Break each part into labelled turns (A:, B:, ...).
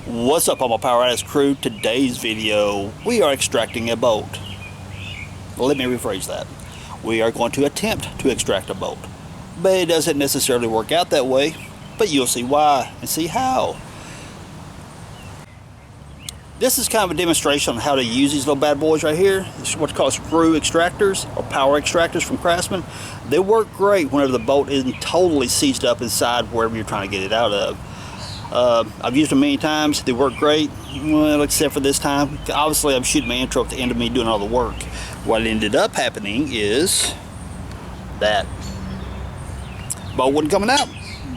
A: What's up, all my Power Addicts crew? Today's video, we are extracting a bolt. Let me rephrase that. We are going to attempt to extract a bolt. But it doesn't necessarily work out that way, but you'll see why and see how. This is kind of a demonstration on how to use these little bad boys right here. It's what's called screw extractors or power extractors from Craftsman. They work great whenever the bolt isn't totally seized up inside wherever you're trying to get it out of. I've used them many times. They work great, well, except for this time. Obviously, I'm shooting my intro at the end of me doing all the work. What ended up happening is that bolt wasn't coming out.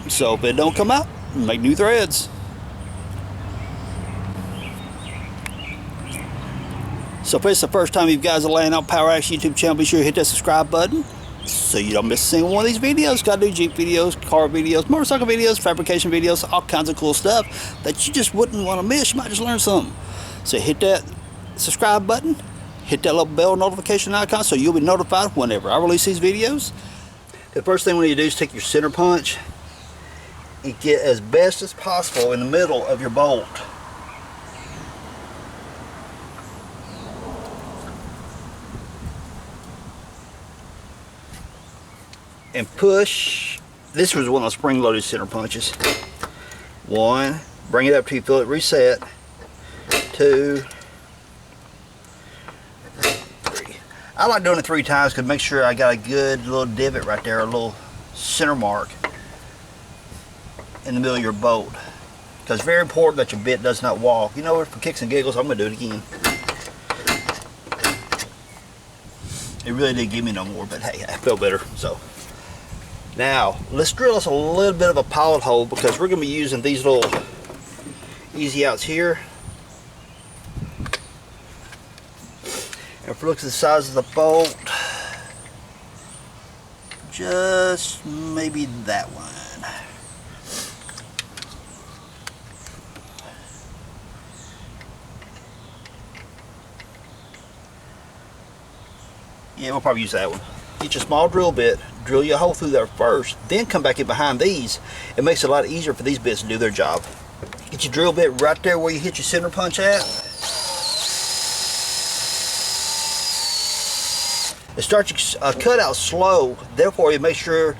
A: So if it don't come out, make new threads. So if it's the first time you guys are laying out Power Addicts YouTube channel, be sure to hit that subscribe button so you don't miss a single one of these videos. Gotta do Jeep videos, car videos, motorcycle videos, fabrication videos, all kinds of cool stuff that you just wouldn't want to miss. You might just learn something. So hit that subscribe button, hit that little bell notification icon so you'll be notified whenever I release these videos. The first thing we need to do is take your center punch and get as best as possible in the middle of your bolt. And push. This was one of those spring-loaded center punches. 1, bring it up till you feel it reset. 2, 3. I like doing it 3 times because make sure I got a good little divot right there, a little center mark in the middle of your bolt. Because it's very important that your bit does not walk. You know what? For kicks and giggles, I'm going to do it again. It really didn't give me no more, but hey, I feel better. So. Now, let's drill us a little bit of a pilot hole because we're going to be using these little easy outs here. And if we look at the size of the bolt, just maybe that one. Yeah, we'll probably use that one. Get your small drill bit, drill your hole through there first, then come back in behind these. It makes it a lot easier for these bits to do their job. Get your drill bit right there where you hit your center punch at. And start your cutout slow, therefore you make sure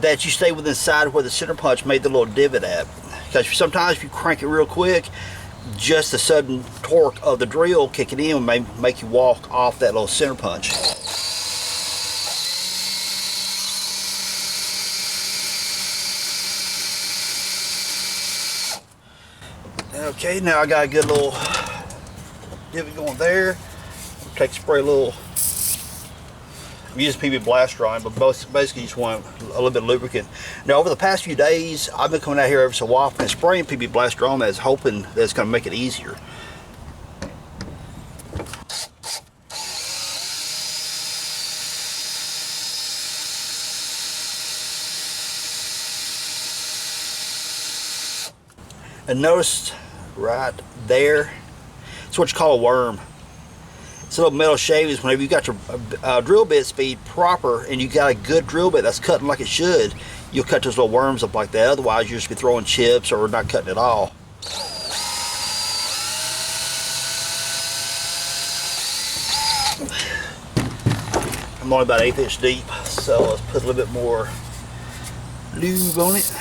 A: that you stay within the side where the center punch made the little divot at. Because sometimes if you crank it real quick, just the sudden torque of the drill kicking in may make you walk off that little center punch. Okay, now I got a good little divot going there. Take spray a little. I'm using PB Blast drawing, but basically you just want a little bit of lubricant. Now over the past few days, I've been coming out here every so often and spraying PB Blast drawing that, hoping that it's going to make it easier. And notice right there, it's what you call a worm. It's a little metal shave. Whenever you got your drill bit speed proper and you got a good drill bit that's cutting like it should, you'll cut those little worms up like that. Otherwise, you'll just be throwing chips or not cutting at all. I'm only about 1/8 inch deep, so let's put a little bit more lube on it.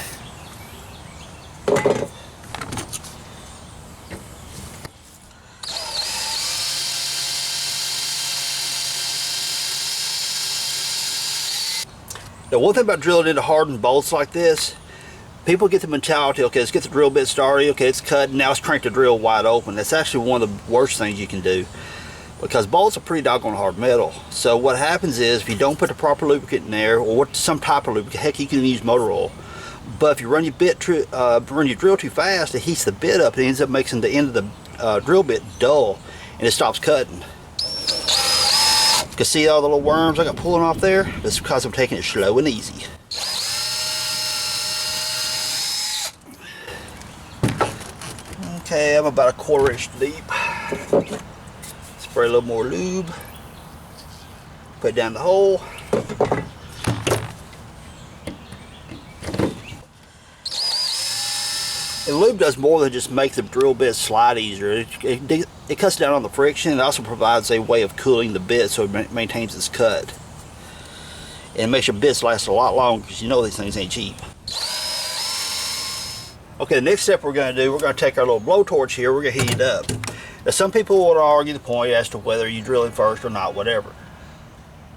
A: Now, one thing about drilling into hardened bolts like this, people get the mentality, okay, let's get the drill bit started, okay, it's cut, now let's crank the drill wide open. That's actually one of the worst things you can do because bolts are pretty doggone hard metal. So what happens is if you don't put the proper lubricant in there, or some type of lubricant, heck, you can use motor oil. But if you run your drill too fast, it heats the bit up and it ends up making the end of the drill bit dull and it stops cutting. You can see all the little worms I got pulling off there? That's because I'm taking it slow and easy. Okay, I'm about 1/4 inch deep. Spray a little more lube. Put it down the hole. And lube does more than just make the drill bit slide easier. It cuts down on the friction. It also provides a way of cooling the bit so it maintains its cut. And it makes your bits last a lot longer, because you know these things ain't cheap. Okay, the next step we're going to do, we're going to take our little blowtorch here, we're going to heat it up. Now some people will argue the point as to whether you drill it first or not, whatever.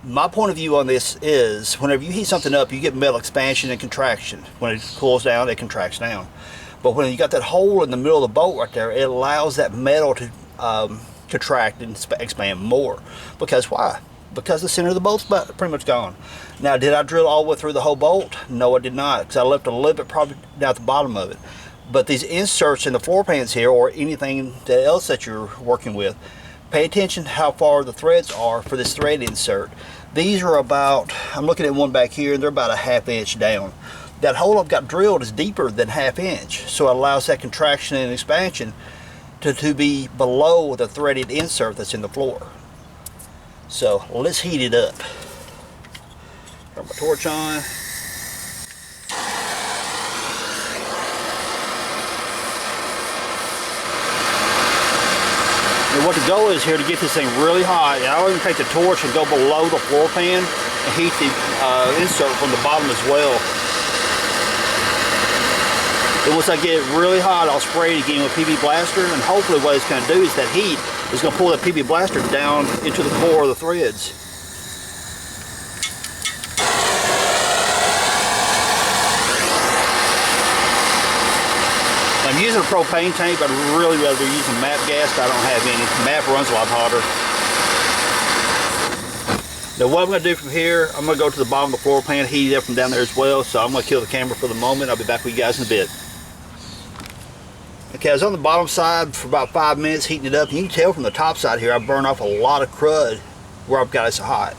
A: My point of view on this is, whenever you heat something up, you get metal expansion and contraction. When it cools down, it contracts down. But when you got that hole in the middle of the bolt right there, it allows that metal to contract and expand more. Because why? Because the center of the bolt's pretty much gone. Now, did I drill all the way through the whole bolt? No, I did not, because I left a little bit probably down at the bottom of it. But these inserts in the floor pans here, or anything else that you're working with, pay attention to how far the threads are for this thread insert. These are about, I'm looking at one back here, and they're about a ½ inch down. That hole I've got drilled is deeper than ½ inch, so it allows that contraction and expansion to be below the threaded insert that's in the floor. So let's heat it up. Turn my torch on. And what the goal is here, to get this thing really hot, I'll even take the torch and go below the floor pan and heat the insert from the bottom as well. And once I get it really hot, I'll spray it again with PB Blaster, and hopefully what it's going to do is that heat is going to pull that PB Blaster down into the core of the threads. I'm using a propane tank, but I'd really rather use a MAP gas, but I don't have any. MAP runs a lot hotter. Now what I'm going to do from here, I'm going to go to the bottom of the floor pan, heat it up from down there as well, so I'm going to kill the camera for the moment. I'll be back with you guys in a bit. Okay, I was on the bottom side for about 5 minutes heating it up, and you can tell from the top side here I burned off a lot of crud where I've got it so hot.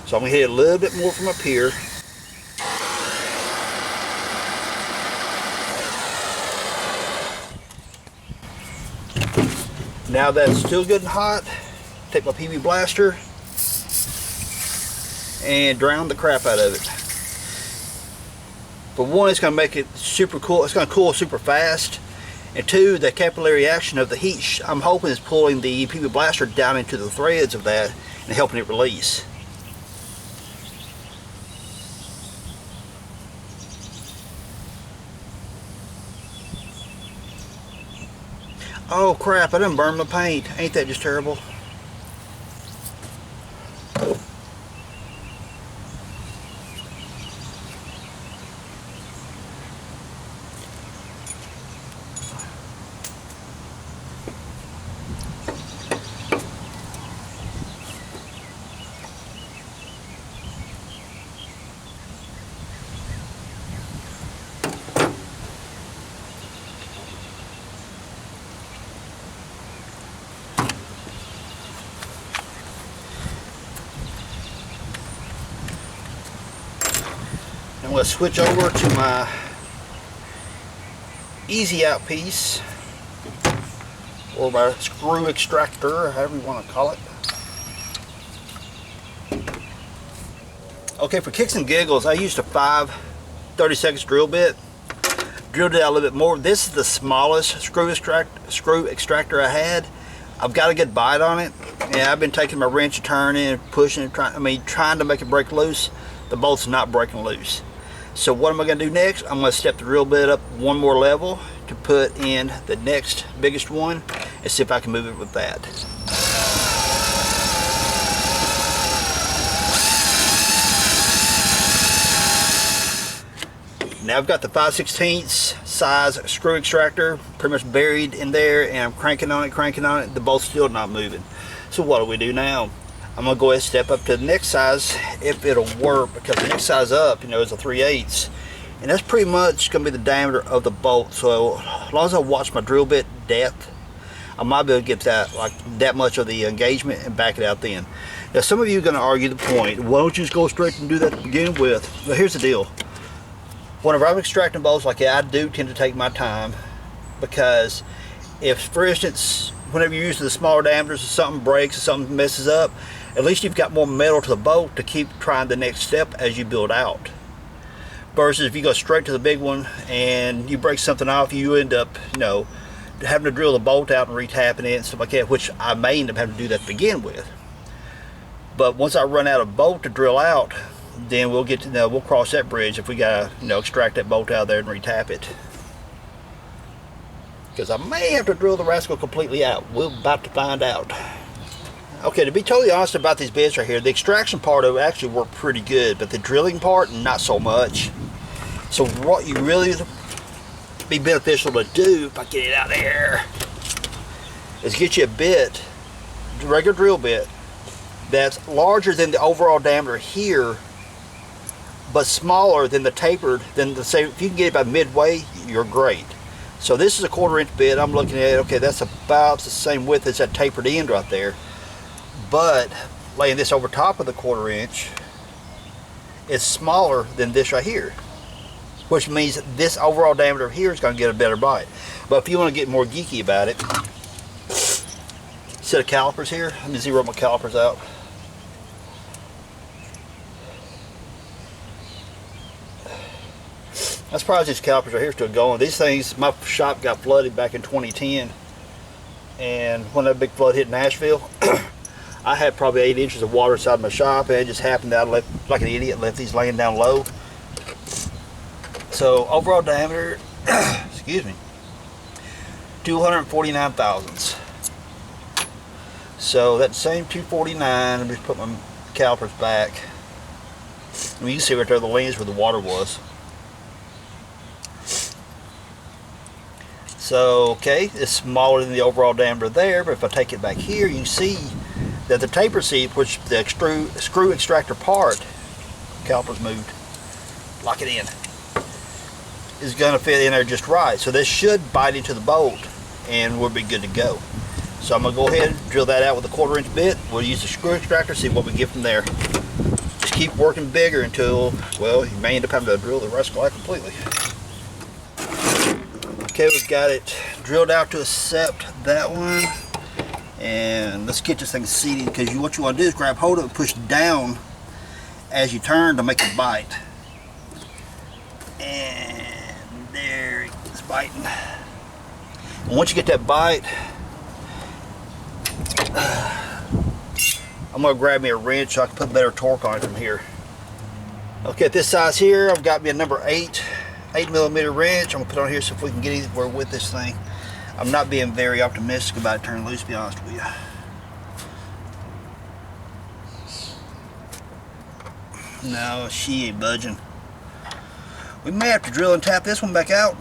A: So I'm going to hit it a little bit more from up here. Now that it's still good and hot, take my PB Blaster and drown the crap out of it. For one, it's going to make it super cool. It's going to cool super fast. And two, the capillary action of the heat, I'm hoping, is pulling the PB Blaster down into the threads of that and helping it release. Oh crap, I done burned my paint. Ain't that just terrible? I'm going to switch over to my easy out piece, or my screw extractor, however you want to call it. Okay, for kicks and giggles, I used a 5/32 drill bit. Drilled it out a little bit more. This is the smallest screw extractor I had. I've got a good bite on it, and I've been taking my wrench and turning and pushing and trying to make it break loose. The bolt's not breaking loose. So what am I going to do next? I'm going to step the drill bit up one more level to put in the next biggest one and see if I can move it with that. Now I've got the 5/16 size screw extractor pretty much buried in there, and I'm cranking on it, the bolt's still not moving. So what do we do now? I'm going to go ahead and step up to the next size if it'll work, because the next size up, is a 3/8, and that's pretty much going to be the diameter of the bolt. So as long as I watch my drill bit depth, I might be able to get that much of the engagement and back it out then. Now some of you are going to argue the point, why don't you just go straight and do that to begin with? Well, here's the deal. Whenever I'm extracting bolts like that, I do tend to take my time, because if, for instance, whenever you're using the smaller diameters, if something breaks or something messes up, at least you've got more metal to the bolt to keep trying the next step as you build out. versus if you go straight to the big one and you break something off, you end up, you know, having to drill the bolt out and retapping it and stuff like that, which I may end up having to do that to begin with. But once I run out of bolt to drill out, then we'll get to, you know, we'll cross that bridge if we gotta, you know, extract that bolt out of there and retap it. Because I may have to drill the rascal completely out. We're about to find out. Okay, to be totally honest about these bits right here, the extraction part of it actually worked pretty good, but the drilling part, not so much. So what you really be beneficial to do, if I get it out there, is get you a bit, a regular drill bit, that's larger than the overall diameter here, but smaller than the tapered, than the same. If you can get it by midway, you're great. So this is a 1/4 inch bit. I'm looking at it, okay, that's about the same width as that tapered end right there. But laying this over top of the 1/4 inch, it's smaller than this right here, which means this overall diameter here is going to get a better bite. But if you want to get more geeky about it, set of calipers here. Let me zero my calipers out. I'm surprised these calipers are here still going. These things, my shop got flooded back in 2010, and when that big flood hit Nashville, I had probably 8 inches of water inside my shop, and it just happened that I left, like an idiot, left these laying down low. So overall diameter, excuse me, 249 thousandths. So that same 249, let me just put my calipers back. I mean, you can see right there the lanes where the water was. So, okay, it's smaller than the overall diameter there, but if I take it back here, you can see that the taper seat, which the screw extractor part, calipers moved, lock it in, is going to fit in there just right. So this should bite into the bolt and we'll be good to go. So I'm going to go ahead and drill that out with a 1/4 inch bit. We'll use the screw extractor, see what we get from there. Just keep working bigger until, well, you may end up having to drill the rascal out completely. Okay, we've got it drilled out to accept that one. And let's get this thing seated, because what you want to do is grab hold of it and push down as you turn to make it bite. And there it's biting. And once you get that bite, I'm going to grab me a wrench so I can put better torque on it from here. Okay, at this size here, I've got me a number 8mm wrench. I'm going to put on here so if we can get anywhere with this thing. I'm not being very optimistic about it turning loose, to be honest with you. No, she ain't budging. We may have to drill and tap this one back out.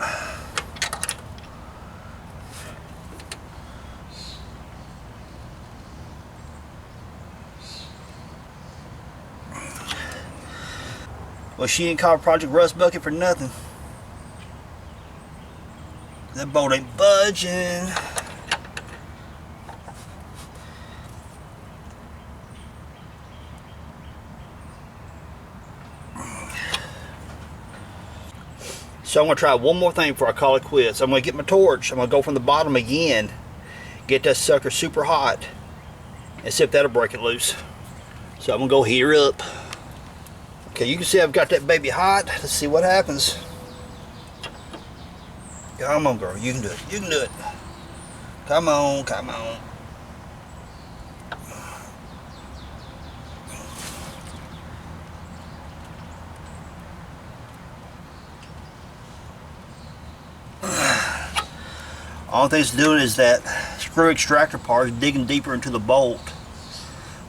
A: Well, she ain't called Project Rust Bucket for nothing. That bolt ain't budging. So I'm going to try one more thing before I call it quits. I'm going to get my torch. I'm going to go from the bottom again. Get that sucker super hot. And see if that'll break it loose. So I'm going to go heat her up. Okay, you can see I've got that baby hot. Let's see what happens. Come on, girl. You can do it. You can do it. Come on, come on. All thing's doing is that screw extractor part is digging deeper into the bolt,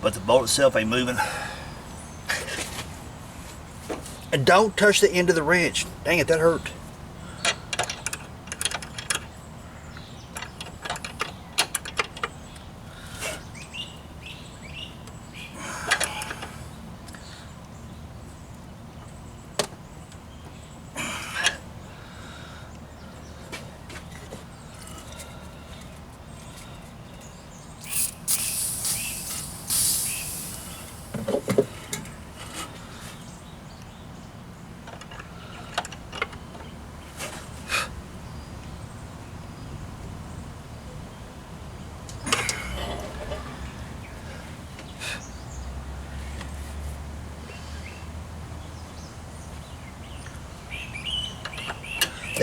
A: but the bolt itself ain't moving. And don't touch the end of the wrench. Dang it, that hurt.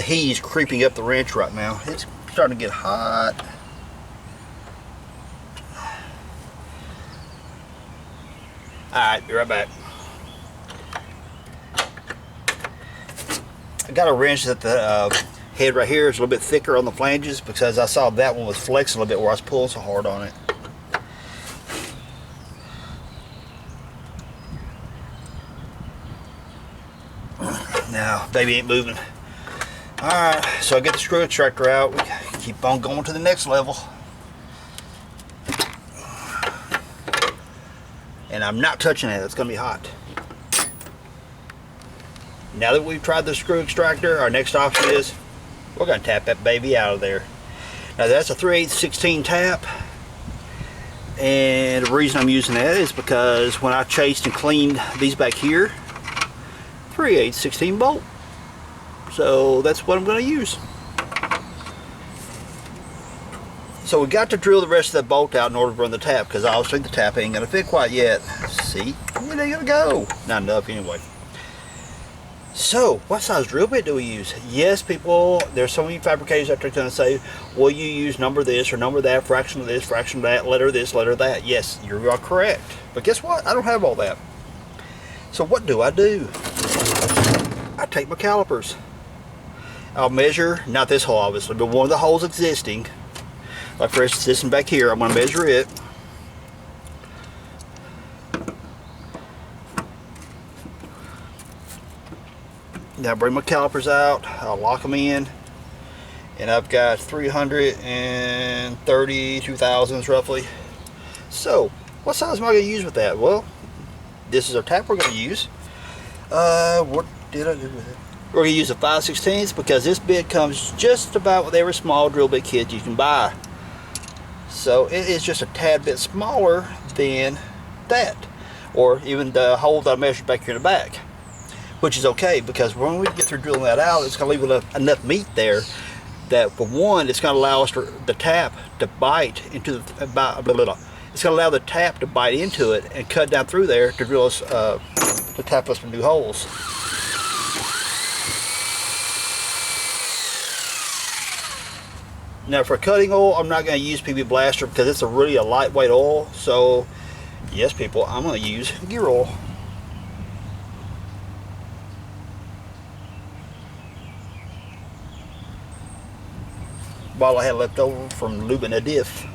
A: heat is creeping up the wrench right now. It's starting to get hot. Alright, be right back. I got a wrench that the head right here is a little bit thicker on the flanges because I saw that one was flexing a little bit where I was pulling so hard on it. Now, baby ain't moving. Alright, so I get the screw extractor out. We keep on going to the next level. And I'm not touching it, it's going to be hot. Now that we've tried the screw extractor, our next option is we're going to tap that baby out of there. Now that's a 3/8/16 tap. And the reason I'm using that is because when I chased and cleaned these back here, 3/8/16 bolt. So that's what I'm going to use. So we got to drill the rest of that bolt out in order to run the tap, because obviously the tap ain't going to fit quite yet. See, it ain't going to go. Not enough anyway. So, what size drill bit do we use? Yes, people, there's so many fabricators out there going to say, well, you use number this or number that, fraction of this, fraction of that, letter this, letter that. Yes, you are correct. But guess what? I don't have all that. So what do? I take my calipers. I'll measure, not this hole obviously, but one of the holes existing. Like for instance, this one back here, I'm going to measure it. Now bring my calipers out, I'll lock them in, and I've got 332 thousandths roughly. So, what size am I going to use with that? Well, this is our tap we're going to use. What did I do with it? We're going to use a 5/16 because this bit comes just about with every small drill bit kit you can buy. So it is just a tad bit smaller than that, or even the hole that I measured back here in the back, which is okay because when we get through drilling that out, it's going to leave enough meat there that, for one, it's going to allow us the tap to bite into the it's going to allow the tap to bite into it and cut down through there to drill us to tap us some new holes. Now for cutting oil, I'm not going to use PB Blaster because it's really a lightweight oil. So yes, people, I'm going to use gear oil. While I had left over from lubing a diff.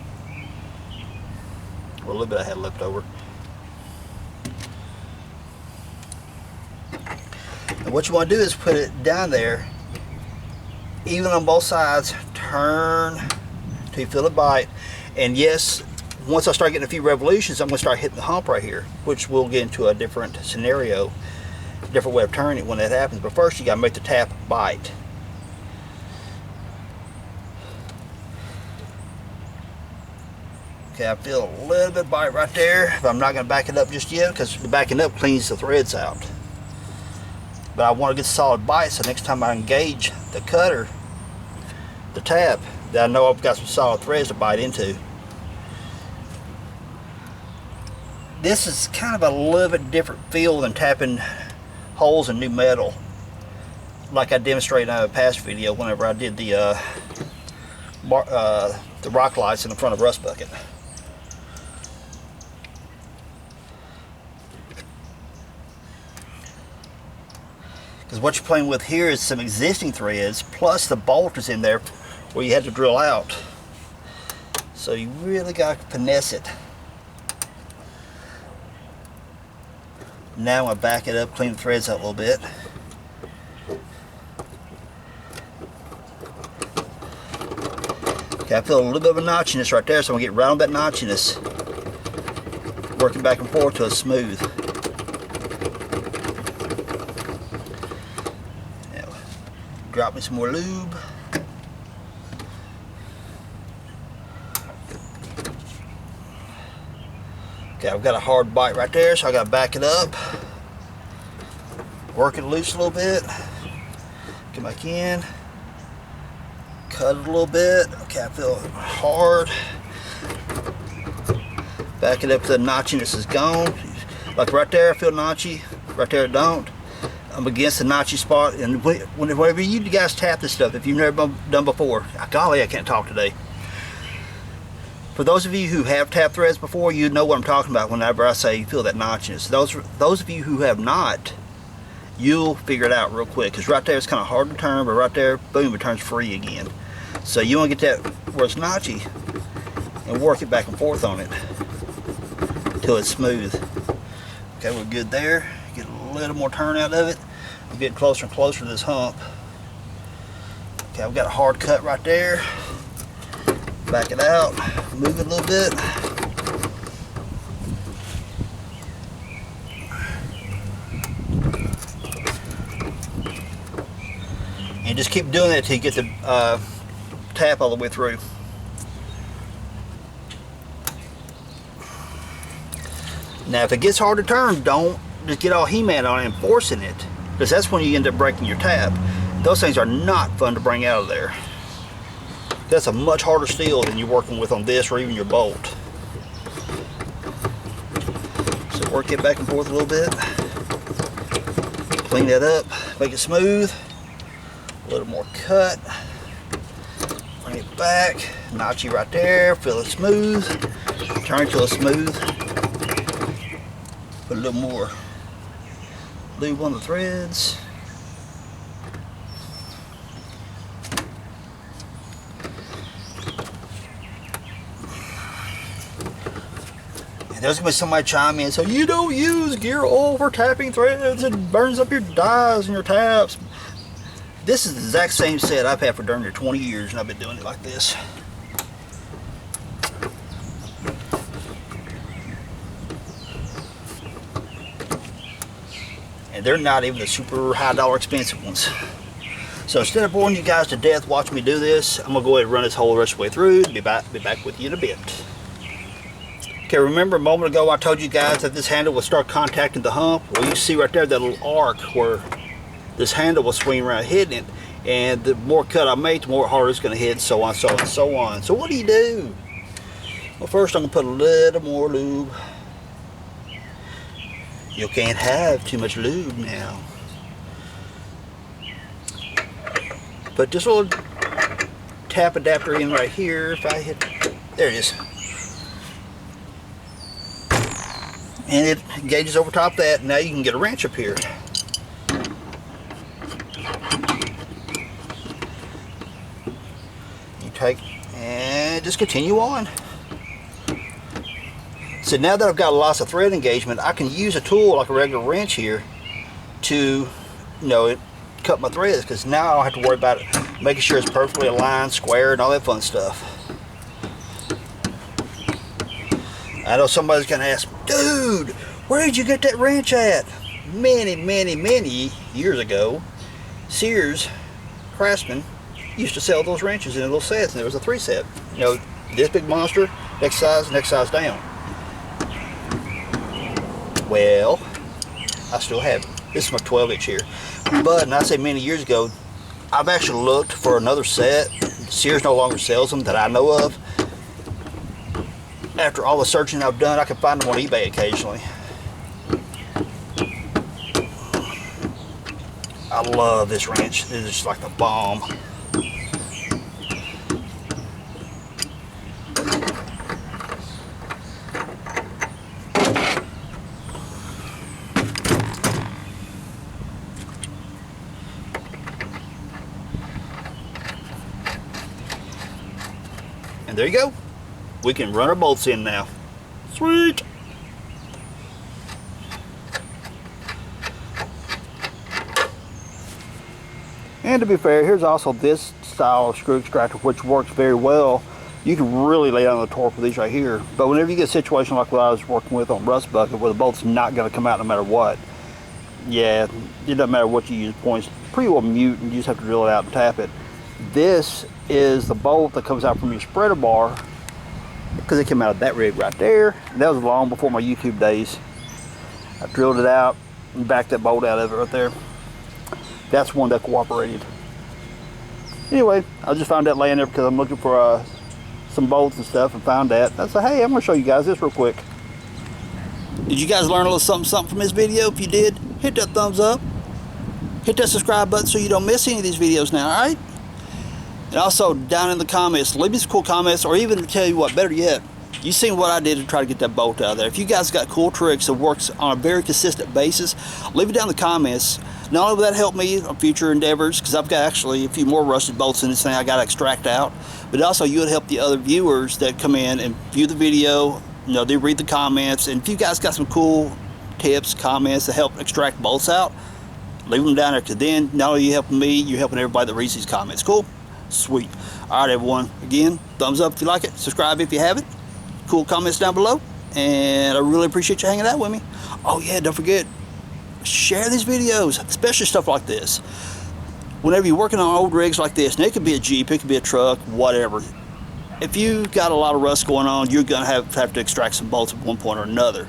A: Well, a little bit I had left over. And what you want to do is put it down there, even on both sides, turn till you feel it bite. And yes, once I start getting a few revolutions, I'm going to start hitting the hump right here, which we'll get into a different scenario, different way of turning it when that happens. But first you got to make the tap bite. Okay, I feel a little bit of bite right there, but I'm not going to back it up just yet because the backing up cleans the threads out. But I want to get a solid bite so next time I engage the cutter, the tap, that I know I've got some solid threads to bite into. This is kind of a little bit different feel than tapping holes in new metal, like I demonstrated in a past video whenever I did the rock lights in the front of Rust Bucket. Because what you're playing with here is some existing threads, plus the bolt is in there where you had to drill out. So you really got to finesse it. Now I'm going to back it up, clean the threads out a little bit. Okay, I feel a little bit of a notchiness right there, so I'm going to get right on that notchiness. Working back and forth till it's smooth. Drop me some more lube. Okay, I've got a hard bite right there, so I got to back it up. Work it loose a little bit. Come back in. Cut it a little bit. Okay, I feel hard. Back it up to the notchiness is gone. Like right there, I feel notchy. Right there, it don't. against the notchy spot, and whenever you guys tap this stuff, if you've never done before, golly, I can't talk today. For those of you who have tapped threads before, you know what I'm talking about whenever I say you feel that notchiness. Those of you who have not, you'll figure it out real quick, because right there it's kind of hard to turn, but right there, boom, it turns free again. So you want to get that where it's notchy and work it back and forth on it till it's smooth. Okay, we're good there. Get a little more turn out of it. We're getting closer and closer to this hump. Okay, I've got a hard cut right there. Back it out, move it a little bit. And just keep doing that until you get the tap all the way through. Now if it gets hard to turn, don't just get all He-Man on it and forcing it, because that's when you end up breaking your tap. Those things are not fun to bring out of there. That's a much harder steel than you're working with on this or even your bolt. So work it back and forth a little bit. Clean that up, make it smooth. A little more cut. Bring it back, notchy right there, feel it smooth. Turn it till it's smooth. Put a little more lube on the threads. There's gonna be somebody chime in, so you don't use gear oil for tapping threads, it burns up your dies and your taps. This is the exact same set I've had for darn near 20 years, and I've been doing it like this. And they're not even the super high dollar expensive ones. So instead of boring you guys to death watching me do this, I'm gonna go ahead and run this whole rest of the way through. Be back with you in a bit. Okay, remember a moment ago I told you guys that this handle will start contacting the hump? Well, you see right there that little arc where this handle will swing around hitting it, and the more cut I make, the more harder it's going to hit, so on, so on, so on. So what do? Well, first I'm going to put a little more lube. You can't have too much lube now. Put this little tap adapter in right here. If I hit, there it is. And it engages over top of that. Now you can get a wrench up here. You take and just continue on. So now that I've got lots of thread engagement, I can use a tool like a regular wrench here to, cut my threads, because now I don't have to worry about it making sure it's perfectly aligned, square, and all that fun stuff. I know somebody's gonna ask, dude, where did you get that wrench at? Many, many, many years ago, Sears Craftsman used to sell those wrenches in little sets, and there was a 3-set. This big monster, next size down. Well, I still have it. This is my 12-inch here. But, and I say many years ago, I've actually looked for another set. Sears no longer sells them that I know of. After all the searching I've done, I can find them on eBay occasionally. I love this wrench. It is just like the bomb. And there you go. We can run our bolts in now. Sweet! And to be fair, here's also this style of screw extractor, which works very well. You can really lay down the torque with these right here. But whenever you get a situation like what I was working with on Rust Bucket, where the bolt's not going to come out no matter what, yeah, it doesn't matter what you use, points pretty well mute, and you just have to drill it out and tap it. This is the bolt that comes out from your spreader bar, because it came out of that rig right there. And that was long before my YouTube days. I drilled it out and backed that bolt out of it right there. That's one that cooperated. Anyway, I just found that laying there because I'm looking for some bolts and stuff, and found that. I said, hey, I'm going to show you guys this real quick. Did you guys learn a little something from this video? If you did, hit that thumbs up. Hit that subscribe button so you don't miss any of these videos now, alright? And also, down in the comments, leave me some cool comments, or even tell you what, better yet, you seen what I did to try to get that bolt out of there. If you guys got cool tricks that works on a very consistent basis, leave it down in the comments. Not only will that help me on future endeavors, because I've got actually a few more rusted bolts in this thing I got to extract out, but also you would help the other viewers that come in and view the video. You know, they read the comments, and if you guys got some cool tips, comments to help extract bolts out, leave them down there, because then not only are you helping me, you're helping everybody that reads these comments. Cool? Sweet. Alright everyone, again, thumbs up if you like it, subscribe if you haven't, cool comments down below, and I really appreciate you hanging out with me. Oh yeah, don't forget, share these videos, especially stuff like this. Whenever you're working on old rigs like this, and it could be a Jeep, it could be a truck, whatever. If you got a lot of rust going on, you're going to have to extract some bolts at one point or another.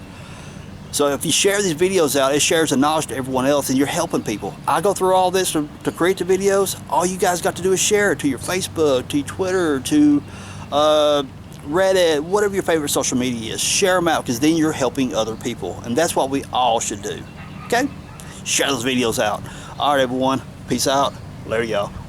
A: So if you share these videos out, it shares the knowledge to everyone else, and you're helping people. I go through all this to create the videos. All you guys got to do is share it to your Facebook, to your Twitter, to Reddit, whatever your favorite social media is. Share them out, because then you're helping other people. And that's what we all should do. Okay? Share those videos out. All right, everyone. Peace out. Later, y'all.